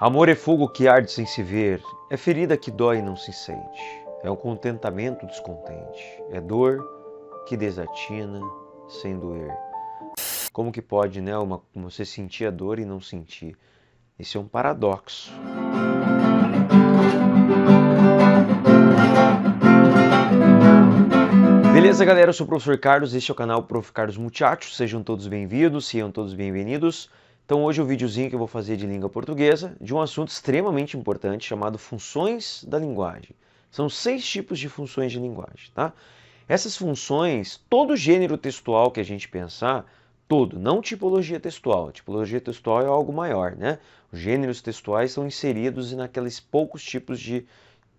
Amor é fogo que arde sem se ver, é ferida que dói e não se sente, é um contentamento descontente, é dor que desatina sem doer. Como que pode, né, você sentir a dor e não sentir? Esse é um paradoxo. Beleza, galera? Eu sou o professor Carlos, este é o canal Prof. Carlos Muchacho. Sejam todos bem-vindos, sejam todos bem-vindos. Então hoje é um videozinho que eu vou fazer de língua portuguesa, de um assunto extremamente importante chamado funções da linguagem. São 6 tipos de funções de linguagem, tá? Essas funções, todo gênero textual que a gente pensar, todo, não tipologia textual. Tipologia textual é algo maior, né? Os gêneros textuais são inseridos naqueles poucos tipos de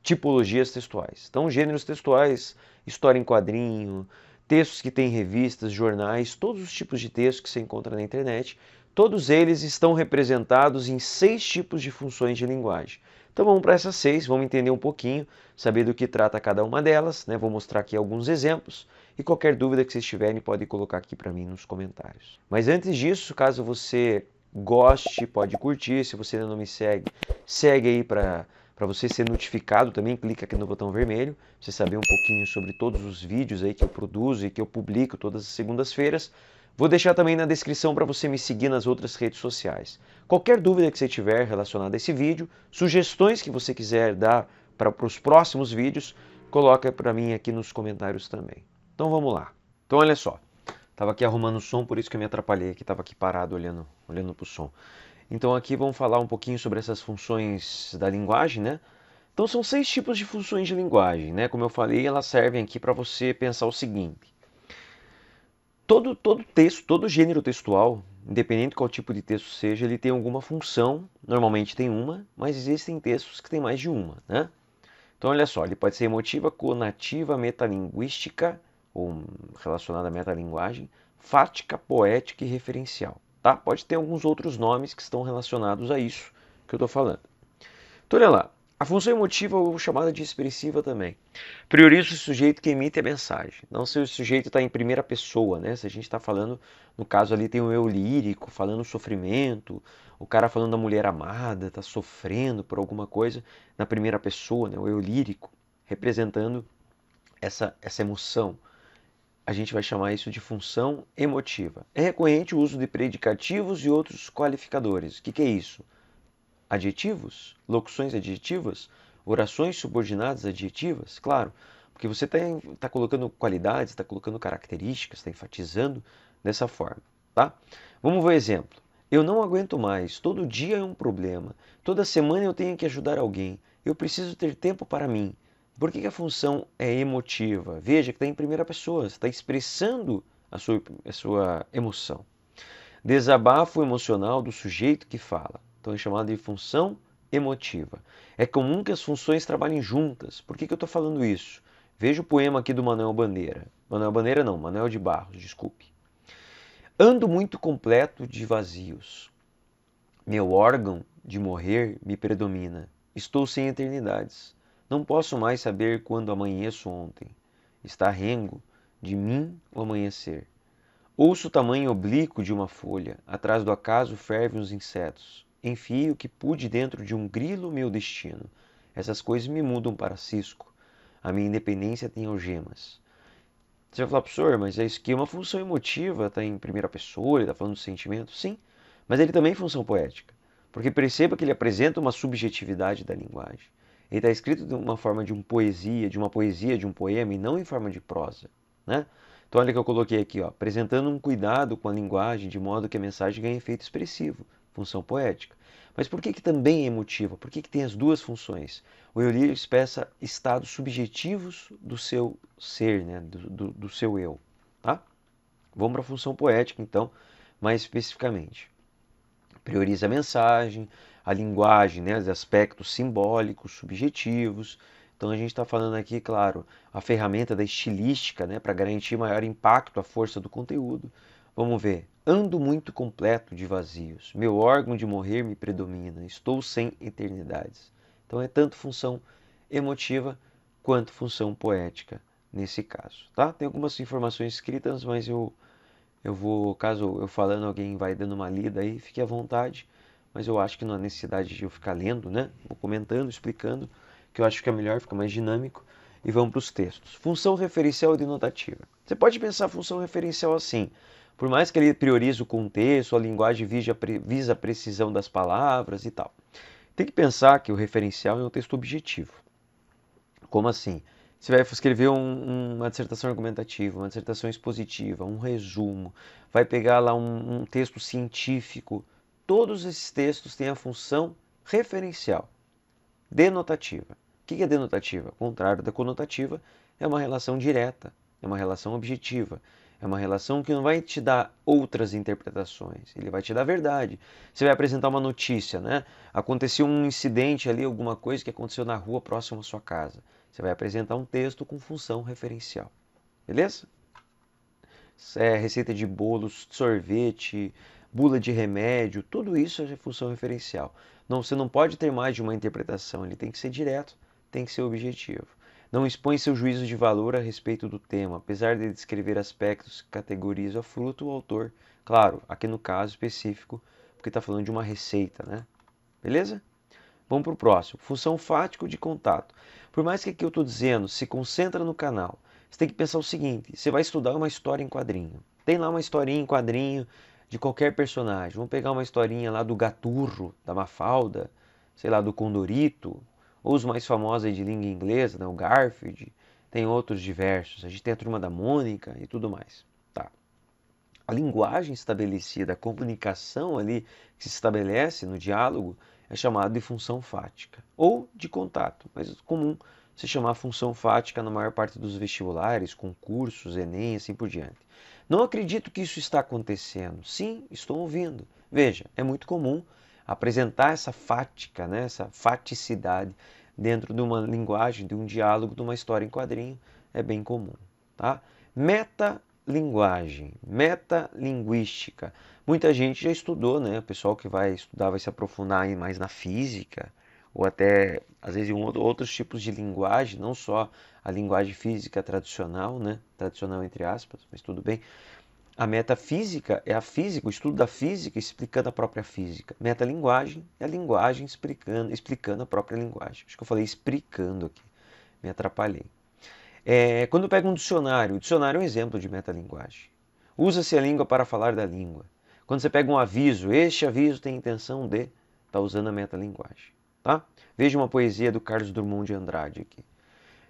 tipologias textuais. Então, gêneros textuais, história em quadrinho, textos que têm revistas, jornais, todos os tipos de textos que você encontra na internet, todos eles estão representados em 6 tipos de funções de linguagem. Então vamos para essas 6, vamos entender um pouquinho, saber do que trata cada uma delas, né? Vou mostrar aqui alguns exemplos e qualquer dúvida que vocês tiverem pode colocar aqui para mim nos comentários. Mas antes disso, caso você goste, pode curtir, se você ainda não me segue, segue aí para você ser notificado também, clica aqui no botão vermelho, pra você saber um pouquinho sobre todos os vídeos aí que eu produzo e que eu publico todas as segundas-feiras. Vou deixar também na descrição para você me seguir nas outras redes sociais. Qualquer dúvida que você tiver relacionada a esse vídeo, sugestões que você quiser dar para os próximos vídeos, coloca para mim aqui nos comentários também. Então vamos lá. Então olha só, estava aqui arrumando o som, por isso que eu me atrapalhei aqui, estava aqui parado olhando para o som. Então aqui vamos falar um pouquinho sobre essas funções da linguagem, né? Então são 6 tipos de funções de linguagem, né? Como eu falei, elas servem aqui para você pensar o seguinte. Todo texto, todo gênero textual, independente de qual tipo de texto seja, ele tem alguma função, normalmente tem uma, mas existem textos que têm mais de uma, né? Então olha só, ele pode ser emotiva, conativa, metalinguística, ou relacionada à metalinguagem, fática, poética e referencial. Tá? Pode ter alguns outros nomes que estão relacionados a isso que eu estou falando. Então, olha lá. A função emotiva, ou chamada de expressiva também, prioriza o sujeito que emite a mensagem. Não se o sujeito está em primeira pessoa, né? Se a gente está falando, no caso ali tem o eu lírico, falando o sofrimento, o cara falando da mulher amada, está sofrendo por alguma coisa na primeira pessoa, né? O eu lírico, representando essa emoção. A gente vai chamar isso de função emotiva. É recorrente o uso de predicativos e outros qualificadores. O que é isso? Adjetivos? Locuções adjetivas? Orações subordinadas adjetivas? Claro, porque você está colocando qualidades, está colocando características, está enfatizando dessa forma. Tá? Vamos ver o exemplo. Eu não aguento mais, todo dia é um problema, toda semana eu tenho que ajudar alguém, eu preciso ter tempo para mim. Por que a função é emotiva? Veja que está em primeira pessoa, você está expressando a sua emoção. Desabafo emocional do sujeito que fala. Então é chamado de função emotiva. É comum que as funções trabalhem juntas. Por que eu estou falando isso? Veja o poema aqui do Manuel Bandeira. Manuel Bandeira não, Manuel de Barros, desculpe. Ando muito completo de vazios. Meu órgão de morrer me predomina. Estou sem eternidades. Não posso mais saber quando amanheço ontem. Está rengo de mim o amanhecer. Ouço o tamanho oblíquo de uma folha. Atrás do acaso fervem os insetos. Enfio o que pude dentro de um grilo meu destino. Essas coisas me mudam para cisco. A minha independência tem algemas. Você vai falar, professor, mas isso aqui é uma função emotiva, está em primeira pessoa, ele está falando do sentimento. Sim, mas ele também é função poética. Porque perceba que ele apresenta uma subjetividade da linguagem. Ele está escrito de uma forma de uma poesia, de um poema, e não em forma de prosa, né? Então olha que eu coloquei aqui, ó, apresentando um cuidado com a linguagem, de modo que a mensagem ganhe efeito expressivo, função poética. Mas por que também é emotiva? Por que tem as duas funções? O Euler expressa estados subjetivos do seu ser, né? do seu eu. Tá? Vamos para a função poética, então, mais especificamente. Prioriza a mensagem, a linguagem, né? Os aspectos simbólicos, subjetivos. Então a gente está falando aqui, claro, a ferramenta da estilística, né? Para garantir maior impacto à força do conteúdo. Vamos ver. Ando muito completo de vazios. Meu órgão de morrer me predomina. Estou sem eternidades. Então é tanto função emotiva quanto função poética nesse caso, tá? Tem algumas informações escritas, mas eu vou, caso eu falando, alguém vai dando uma lida aí, fique à vontade. mas eu acho que não há necessidade de eu ficar lendo, né? Vou comentando, explicando, que eu acho que é melhor, fica mais dinâmico. E vamos para os textos. Função referencial e denotativa. Você pode pensar a função referencial assim. Por mais que ele priorize o contexto, a linguagem visa a precisão das palavras e tal. Tem que pensar que o referencial é um texto objetivo. Como assim? Você vai escrever uma dissertação argumentativa, uma dissertação expositiva, um resumo, vai pegar lá um texto científico. Todos esses textos têm a função referencial, denotativa. O que é denotativa? Ao contrário da conotativa, é uma relação direta, é uma relação objetiva, é uma relação que não vai te dar outras interpretações, ele vai te dar a verdade. Você vai apresentar uma notícia, né? Aconteceu um incidente ali, alguma coisa que aconteceu na rua próxima à sua casa. Você vai apresentar um texto com função referencial. Beleza? Receita de bolos, sorvete, bula de remédio, tudo isso é função referencial. Não, você não pode ter mais de uma interpretação, ele tem que ser direto, tem que ser objetivo. Não expõe seu juízo de valor a respeito do tema, apesar de descrever aspectos que categorizam a fruta, o autor, claro, aqui no caso específico, porque está falando de uma receita, né? Beleza? Vamos para o próximo. Função fático de contato. Por mais que aqui eu estou dizendo, se concentra no canal, você tem que pensar o seguinte, você vai estudar uma história em quadrinho. Tem lá uma historinha em quadrinho de qualquer personagem. Vamos pegar uma historinha lá do Gaturro, da Mafalda, sei lá, do Condorito, ou os mais famosos aí de língua inglesa, né, o Garfield, tem outros diversos. A gente tem a Turma da Mônica e tudo mais. Tá. A linguagem estabelecida, a comunicação ali que se estabelece no diálogo é chamada de função fática ou de contato, mas é comum se chamar função fática na maior parte dos vestibulares, concursos, Enem e assim por diante. Não acredito que isso está acontecendo. Sim, estou ouvindo. Veja, é muito comum apresentar essa fática, né, essa faticidade dentro de uma linguagem, de um diálogo, de uma história em quadrinho, é bem comum. Tá? Metalinguagem, metalinguística. Muita gente já estudou, né? O pessoal que vai estudar vai se aprofundar mais na física, ou até, às vezes, em outros tipos de linguagem, não só a linguagem física tradicional, né? Tradicional entre aspas, mas tudo bem. A metafísica é a física, o estudo da física explicando a própria física. Metalinguagem é a linguagem explicando a própria linguagem. Acho que eu falei explicando aqui, me atrapalhei. Quando eu pego um dicionário, o dicionário é um exemplo de metalinguagem. Usa-se a língua para falar da língua. Quando você pega um aviso, este aviso tem intenção de, está usando a metalinguagem. Tá? Veja uma poesia do Carlos Drummond de Andrade aqui.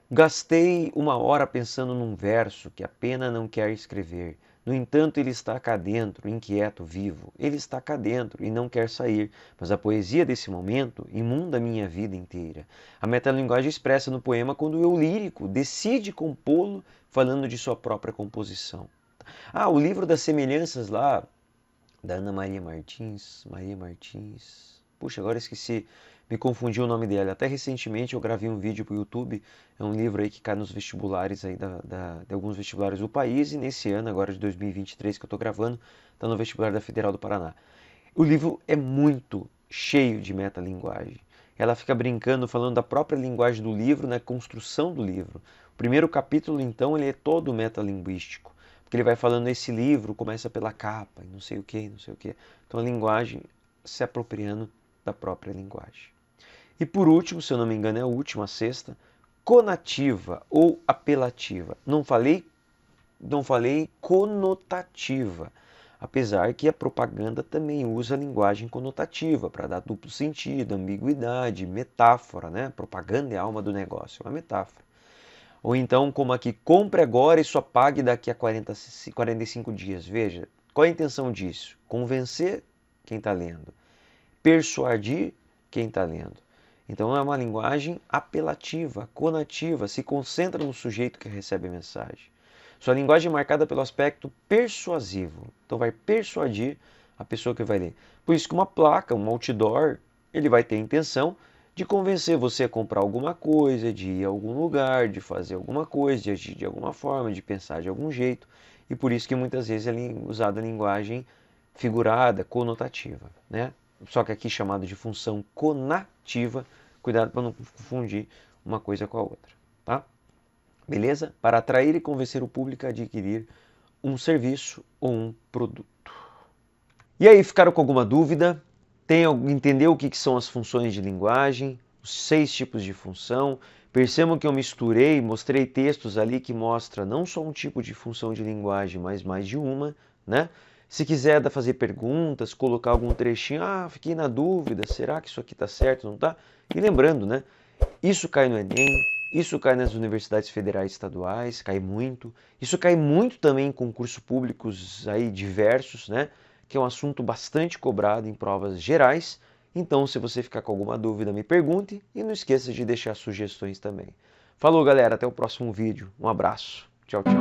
Gastei uma hora pensando num verso que a pena não quer escrever. No entanto, ele está cá dentro, inquieto, vivo. Ele está cá dentro e não quer sair. Mas a poesia desse momento imunda minha vida inteira. A metalinguagem expressa no poema quando o eu lírico decide compô-lo falando de sua própria composição. Ah, o livro das semelhanças lá, da Ana Maria Martins. Puxa, agora esqueci. Me confundi o nome dela. Até recentemente eu gravei um vídeo para o YouTube. É um livro aí que cai nos vestibulares aí de alguns vestibulares do país. E nesse ano, agora de 2023 que eu estou gravando, está no vestibular da Federal do Paraná. O livro é muito cheio de metalinguagem. Ela fica brincando, falando da própria linguagem do livro, na construção do livro. O primeiro capítulo, então, ele é todo metalinguístico. Porque ele vai falando, esse livro começa pela capa, e não sei o que, não sei o que. Então a linguagem se apropriando da própria linguagem. E por último, se eu não me engano é a última, a sexta, conativa ou apelativa. Não falei conotativa, apesar que a propaganda também usa a linguagem conotativa para dar duplo sentido, ambiguidade, metáfora, né? Propaganda é a alma do negócio, é uma metáfora. Ou então, como aqui, compre agora e só pague daqui a 45 dias. Veja, qual é a intenção disso? Convencer quem está lendo, persuadir quem está lendo. Então é uma linguagem apelativa, conativa, se concentra no sujeito que recebe a mensagem. Sua linguagem é marcada pelo aspecto persuasivo, então vai persuadir a pessoa que vai ler. Por isso que uma placa, um outdoor, ele vai ter a intenção de convencer você a comprar alguma coisa, de ir a algum lugar, de fazer alguma coisa, de agir de alguma forma, de pensar de algum jeito. E por isso que muitas vezes é usada a linguagem figurada, conotativa, né? Só que aqui chamado de função conativa, cuidado para não confundir uma coisa com a outra, tá? Beleza? Para atrair e convencer o público a adquirir um serviço ou um produto. E aí, ficaram com alguma dúvida? Entender o que são as funções de linguagem, os 6 tipos de função. Percebam que eu mostrei textos ali que mostram não só um tipo de função de linguagem, mas mais de uma, né? Se quiser fazer perguntas, colocar algum trechinho, fiquei na dúvida, será que isso aqui está certo, não está? E lembrando, né? Isso cai no Enem, isso cai nas universidades federais e estaduais, cai muito. Isso cai muito também em concursos públicos aí diversos, né? Que é um assunto bastante cobrado em provas gerais. Então, se você ficar com alguma dúvida, me pergunte e não esqueça de deixar sugestões também. Falou, galera, até o próximo vídeo. Um abraço. Tchau, tchau.